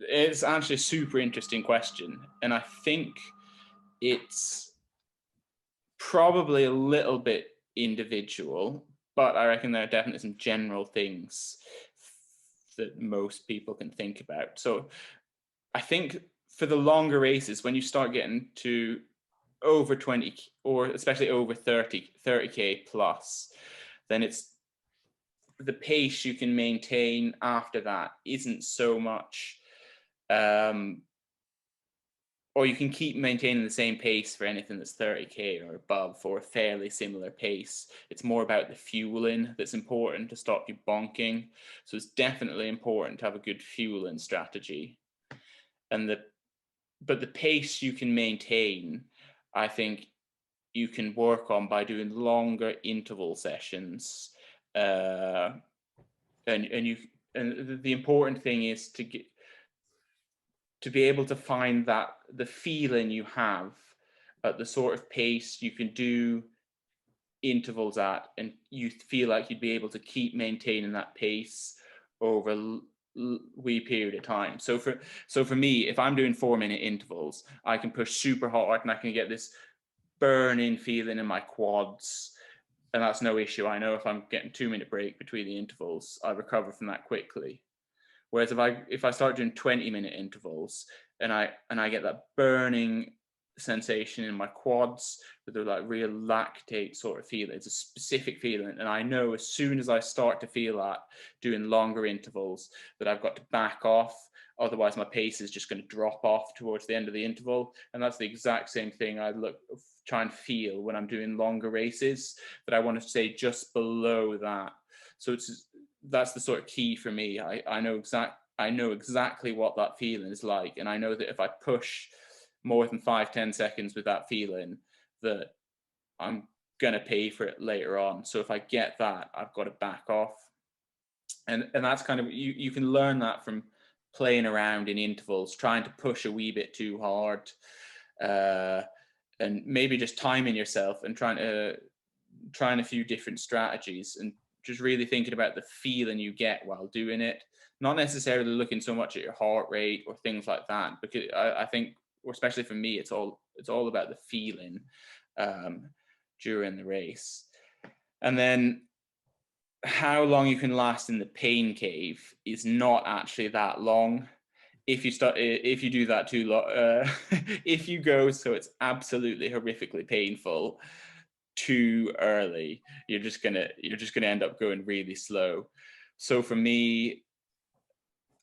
it's actually a super interesting question. And I think it's probably a little bit individual, but I reckon there are definitely some general things that most people can think about. So I think for the longer races, when you start getting to over 20 or especially over 30K plus, then it's the pace you can maintain after that isn't so much, or you can keep maintaining the same pace for anything that's 30K or above for a fairly similar pace. It's more about the fueling that's important to stop you bonking. So it's definitely important to have a good fueling strategy. But the pace you can maintain, I think you can work on by doing longer interval sessions. And the important thing is to be able to find that the feeling you have at the sort of pace you can do intervals at, and you feel like you'd be able to keep maintaining that pace over a wee period of time. So for me, if I'm doing 4-minute intervals, I can push super hard and I can get this burning feeling in my quads, and that's no issue. I know if I'm getting 2-minute break between the intervals, I recover from that quickly. Whereas if I start doing 20-minute intervals and I get that burning sensation in my quads with the like real lactate sort of feeling, it's a specific feeling, and I know as soon as I start to feel that doing longer intervals that I've got to back off, otherwise my pace is just going to drop off towards the end of the interval. And that's the exact same thing I try and feel when I'm doing longer races, that I want to stay just below that. So that's the sort of key for me. I know exactly what that feeling is like, and I know that if I push more than 5-10 seconds with that feeling, that I'm gonna pay for it later on. So if I get that, I've got to back off, and that's kind of, you can learn that from playing around in intervals, trying to push a wee bit too hard, and maybe just timing yourself and trying a few different strategies, and just really thinking about the feeling you get while doing it, not necessarily looking so much at your heart rate or things like that, because I think, or especially for me, it's all about the feeling during the race. And then how long you can last in the pain cave is not actually that long. If you do that too long, if you go so it's absolutely horrifically painful too early, you're just gonna end up going really slow. So for me,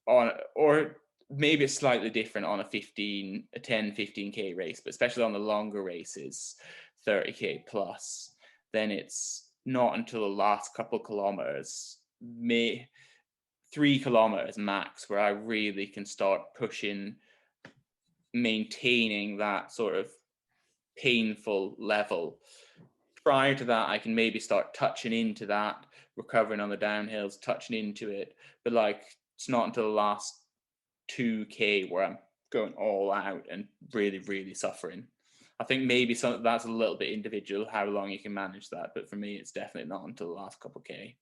or maybe it's slightly different on a 10-15K race, but especially on the longer races, 30K plus, then it's not until the last couple kilometers, 3 kilometers max, where I really can start pushing, maintaining that sort of painful level. Prior to that, I can maybe start touching into that, recovering on the downhills, touching into it. But like, it's not until the last 2K where I'm going all out and really, really suffering. I think maybe that's a little bit individual, how long you can manage that. But for me, it's definitely not until the last couple K.